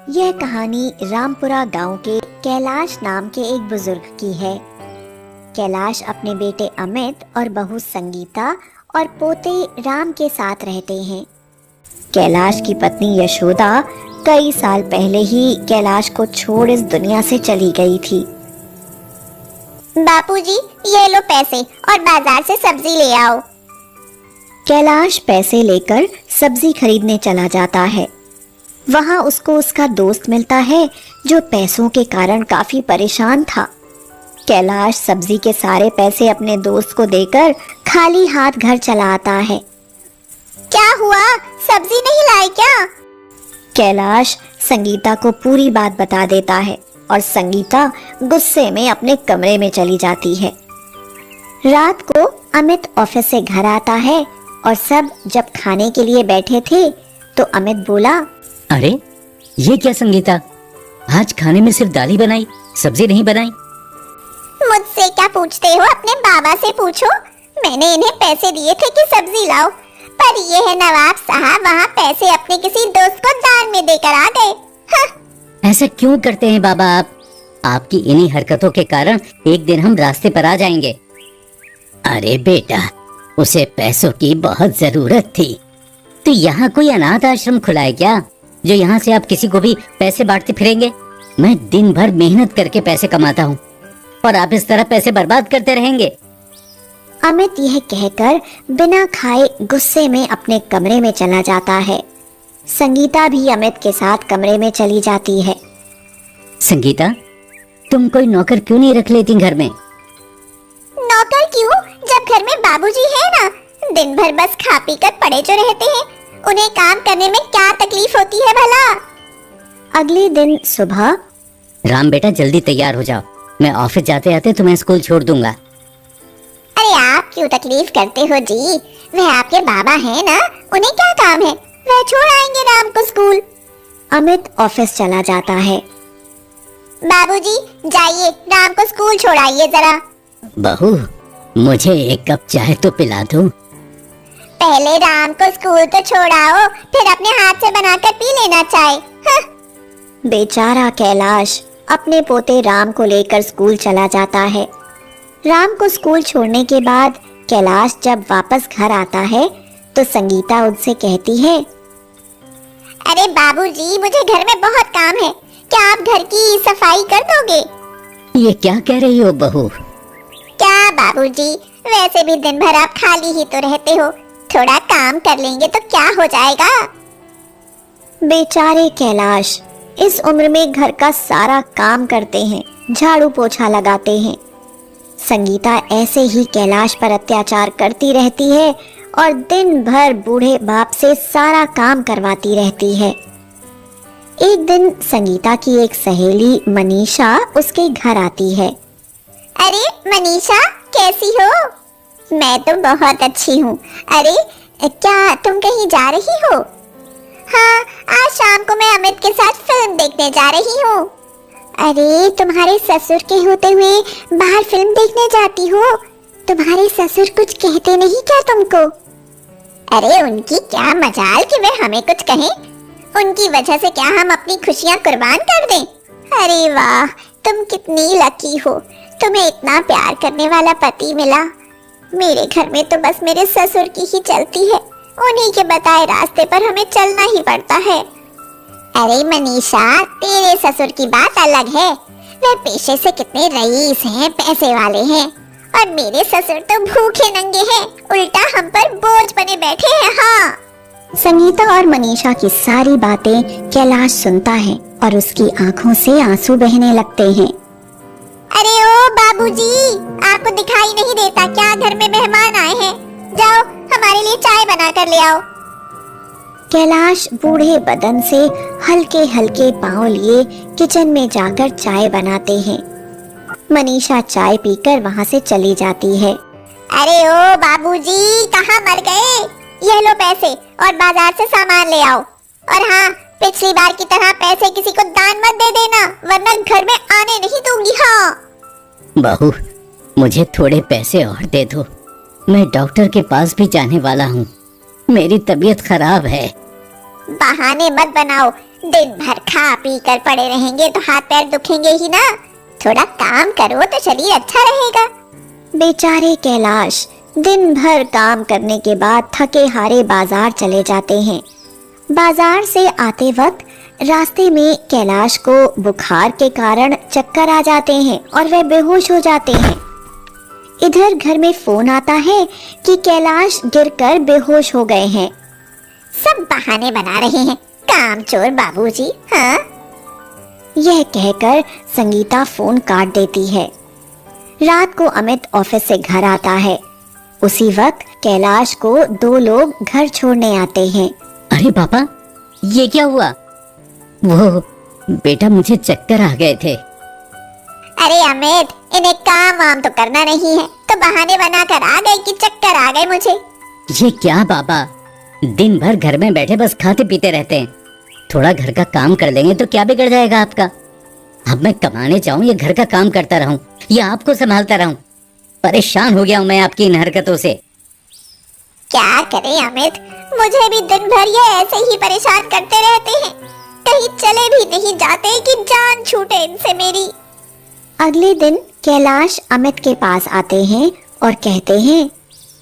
यह कहानी रामपुरा गांव के कैलाश नाम के एक बुजुर्ग की है। कैलाश अपने बेटे अमित और बहू संगीता और पोते राम के साथ रहते हैं। कैलाश की पत्नी यशोदा कई साल पहले ही कैलाश को छोड़ इस दुनिया से चली गई थी। बापूजी, ये लो पैसे और बाजार से सब्जी ले आओ। कैलाश पैसे लेकर सब्जी खरीदने चला जाता है। वहां उसको उसका दोस्त मिलता है जो पैसों के कारण काफी परेशान था। कैलाश सब्जी के सारे पैसे अपने दोस्त को देकर खाली हाथ घर चला आता है। क्या हुआ, सब्जी नहीं लाई क्या? कैलाश संगीता को पूरी बात बता देता है और संगीता गुस्से में अपने कमरे में चली जाती है। रात को अमित ऑफिस से घर आता है और सब जब खाने के लिए बैठे थे तो अमित बोला, अरे ये क्या संगीता, आज खाने में सिर्फ दाल ही बनाई, सब्जी नहीं बनाई? मुझसे क्या पूछते हो, अपने बाबा से पूछो। मैंने इन्हें पैसे दिए थे कि सब्जी लाओ, पर ये है नवाब साहब वहाँ पैसे अपने किसी दोस्त को दान में देकर आ गए। ऐसा क्यों करते हैं बाबा आप? आपकी इन्हीं हरकतों के कारण एक दिन हम रास्ते पर आ जाएंगे। अरे बेटा, उसे पैसों की बहुत जरूरत थी। तो यहाँ कोई अनाथ आश्रम खुला है क्या, जो यहाँ से आप किसी को भी पैसे बांटते फिरेंगे? मैं दिन भर मेहनत करके पैसे कमाता हूँ और आप इस तरह पैसे बर्बाद करते रहेंगे। अमित यह कहकर बिना खाए गुस्से में अपने कमरे में चला जाता है। संगीता भी अमित के साथ कमरे में चली जाती है। संगीता, तुम कोई नौकर क्यों नहीं रख लेती घर में? नौकर क्यों, जब घर में बाबूजी है ना। दिन भर बस खा पी कर पड़े जो रहते हैं, उन्हें काम करने में क्या तकलीफ होती है भला। अगले दिन सुबह, राम बेटा जल्दी तैयार हो जाओ, मैं ऑफिस जाते आते तुम्हें स्कूल छोड़ दूंगा। अरे आप क्यों तकलीफ करते हो जी, वह आपके बाबा हैं ना, उन्हें क्या काम है, वह छोड़ आएंगे राम को स्कूल। अमित ऑफिस चला जाता है। बाबूजी जाइए, राम को स्कूल छोड़ आइए जरा। बहू, मुझे एक कप चाय तो पिला दो। पहले राम को स्कूल तो छोड़ाओ, फिर अपने हाथ से बनाकर पी लेना चाय। बेचारा कैलाश अपने पोते राम को लेकर स्कूल चला जाता है। राम को स्कूल छोड़ने के बाद कैलाश जब वापस घर आता है तो संगीता उससे कहती है, अरे बाबूजी, मुझे घर में बहुत काम है, क्या आप घर की सफाई कर दोगे? ये क्या कह रही हो बहू? क्या बाबूजी, वैसे भी दिन भर आप खाली ही तो रहते हो, थोड़ा काम कर लेंगे तो क्या हो जाएगा। बेचारे कैलाश इस उम्र में घर का सारा काम करते हैं, झाड़ू पोछा लगाते हैं। संगीता ऐसे ही कैलाश पर अत्याचार करती रहती है और दिन भर बूढ़े बाप से सारा काम करवाती रहती है। एक दिन संगीता की एक सहेली मनीषा उसके घर आती है। अरे मनीषा, कैसी हो? मैं तो बहुत अच्छी हूँ। अरे क्या तुम कहीं जा रही हो? हाँ, आज शाम को मैं अमित के साथ फिल्म देखने जा रही हूँ। अरे तुम्हारे ससुर के होते हुए बाहर फिल्म देखने जाती हो? तुम्हारे ससुर कुछ कहते नहीं क्या तुमको? अरे उनकी क्या मजाल कि वे हमें कुछ कहें। उनकी वजह से क्या हम अपनी खुशियाँ कुर्बान कर दें? अरे वाह, तुम कितनी लकी हो, तुम्हें इतना प्यार करने वाला पति मिला। मेरे घर में तो बस मेरे ससुर की ही चलती है, उन्हीं के बताए रास्ते पर हमें चलना ही पड़ता है। अरे मनीषा, तेरे ससुर की बात अलग है, वे पेशे से कितने रईस हैं, पैसे वाले हैं, और मेरे ससुर तो भूखे नंगे हैं, उल्टा हम पर बोझ बने बैठे हैं। हाँ। संगीता और मनीषा की सारी बातें कैलाश सुनता है और उसकी आंखों से आंसू बहने लगते हैं। अरे ओ बाबूजी, आपको दिखाई नहीं देता क्या घर में मेहमान आए हैं? जाओ हमारे लिए चाय बना कर ले आओ। कैलाश बूढ़े बदन से हल्के हल्के पांव लिए किचन में जाकर चाय बनाते हैं। मनीषा चाय पीकर वहां से चली जाती है। अरे ओ बाबूजी, कहाँ मर गए? ये लो पैसे और बाजार से सामान ले आओ। और हाँ, पिछली बार की तरह पैसे किसी को दान मत दे देना, वरना घर में आने नहीं दूंगी। हाँ बहू, मुझे थोड़े पैसे और दे दो, मैं डॉक्टर के पास भी जाने वाला हूँ, मेरी तबीयत खराब है। बहाने मत बनाओ, दिन भर खा पी कर पड़े रहेंगे तो हाथ पैर दुखेंगे ही ना। थोड़ा काम करो तो शरीर अच्छा रहेगा। बेचारे कैलाश दिन भर काम करने के बाद थके हारे बाजार चले जाते हैं। बाजार से आते वक्त रास्ते में कैलाश को बुखार के कारण चक्कर आ जाते हैं और वह बेहोश हो जाते हैं। इधर घर में फोन आता है कि कैलाश गिरकर बेहोश हो गए हैं। सब बहाने बना रहे हैं, कामचोर बाबूजी। हाँ, यह कहकर संगीता फोन काट देती है। रात को अमित ऑफिस से घर आता है। उसी वक्त कैलाश को दो लोग घर छोड़ने आते हैं। अरे पापा, ये क्या हुआ? वो बेटा, मुझे चक्कर आ गए थे। अरे अमित, इन्हें काम वाम तो करना नहीं है तो बहाने बनाकर आ गए कि चक्कर आ गए मुझे। ये क्या बाबा, दिन भर घर में बैठे बस खाते पीते रहते हैं। थोड़ा घर का काम कर लेंगे तो क्या बिगड़ जाएगा आपका? अब मैं कमाने जाऊं या घर का काम करता रहूं या आपको संभालता रहूं? परेशान हो गया हूं मैं आपकी इन हरकतों से। क्या करें अमित, मुझे भी दिन भर ये ऐसे ही परेशान करते रहते हैं। कहीं चले भी नहीं जाते कि जान छूटे इनसे मेरी। अगले दिन कैलाश अमित के पास आते हैं और कहते हैं,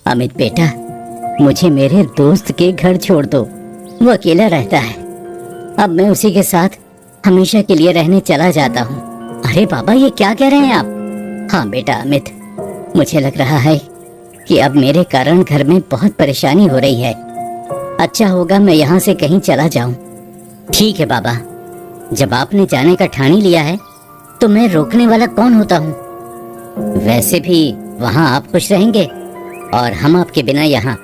अमित बेटा, मुझे मेरे दोस्त के घर छोड़ दो। वो अकेला रहता है। अब मैं उसी के साथ हमेशा के लिए रहने चला जाता हूँ। अरे बाबा, ये क्या कह रहे हैं आप? हाँ बेटा अमित, मुझे लग रहा है कि अब मेरे कारण घर में बहुत परेशानी हो रही है। अच्छा होगा मैं यहाँ से कहीं चला जाऊं। ठीक है बाबा, जब आपने जाने का ठानी लिया है तो मैं रोकने वाला कौन होता हूँ। वैसे भी वहाँ आप खुश रहेंगे और हम आपके बिना यहाँ।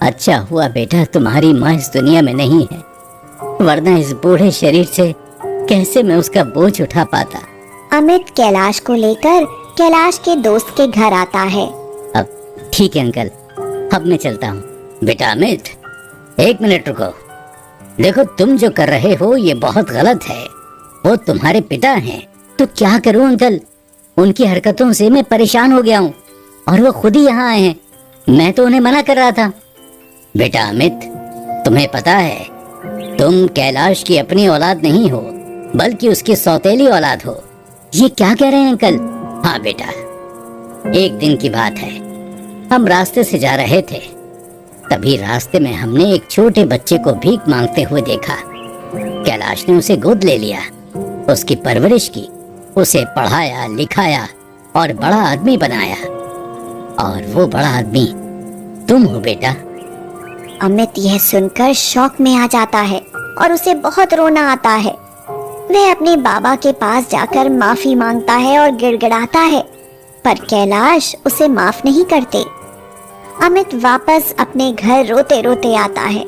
अच्छा हुआ बेटा तुम्हारी माँ इस दुनिया में नहीं है, वरना इस बूढ़े शरीर से कैसे मैं उसका बोझ उठा पाता। अमित कैलाश को लेकर कैलाश के दोस्त के घर आता है। अब ठीक है अंकल, अब मैं चलता हूँ। बेटा अमित, एक मिनट रुको। देखो, तुम जो कर रहे हो ये बहुत गलत है। वो तुम्हारे पिता हैं। तो क्या करूं अंकल, उनकी हरकतों से मैं परेशान हो गया हूँ और वो खुद ही यहाँ आए हैं। मैं तो उन्हें मना कर रहा था। बेटा अमित, तुम्हें पता है तुम कैलाश की अपनी औलाद नहीं हो बल्कि उसकी सौतेली औलाद हो। ये क्या कह रहे हैं अंकल? हाँ बेटा, एक दिन की बात है, हम रास्ते से जा रहे थे। तभी रास्ते में हमने एक छोटे बच्चे को भीख मांगते हुए देखा। कैलाश ने उसे गोद ले लिया, उसकी परवरिश की, उसे पढ़ाया लिखाया और बड़ा आदमी बनाया। और वो बड़ा आदमी तुम हो बेटा। अमित यह सुनकर शौक में आ जाता है और उसे बहुत रोना आता है। वह अपने बाबा के पास जाकर माफी मांगता है और गिड़गिड़ाता है, पर कैलाश उसे माफ नहीं करते। अमित वापस अपने घर रोते रोते आता है।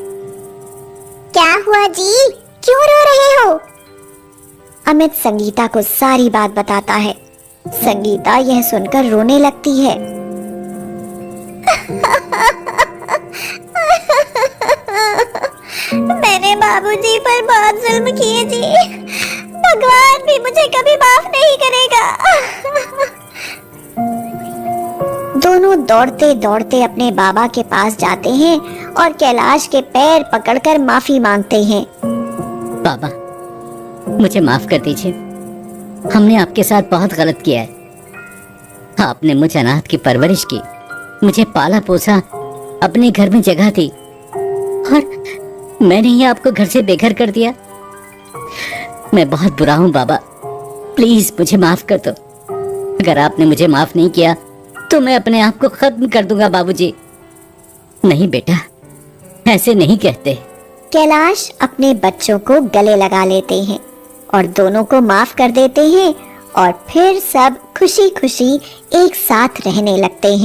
क्या हुआ जी, क्यों रो रहे हो? अमित संगीता को सारी बात बताता है। संगीता यह सुनकर रोने लगती है। मैंने बाबूजी पर बहुत जुल्म किए जी। भगवान भी मुझे कभी माफ नहीं करेगा। दोनों दौड़ते दौड़ते अपने बाबा के पास जाते हैं और कैलाश के पैर पकड़कर माफी मांगते हैं। बाबा, मुझे माफ कर दीजिए। हमने आपके साथ बहुत गलत किया है। आपने मुझे अनाथ की परवरिश की, मुझे पाला पोसा, अपने घर में जगह दी और मैंने ही आपको घर से बेघर कर दिया। मैं बहुत बुरा हूँ बाबा, प्लीज मुझे माफ कर दो। अगर आपने मुझे माफ नहीं किया तो मैं अपने आप को खत्म कर दूंगा बाबूजी। नहीं बेटा, ऐसे नहीं कहते। कैलाश अपने बच्चों को गले लगा लेते हैं और दोनों को माफ कर देते हैं और फिर सब खुशी खुशी एक साथ रहने लगते हैं।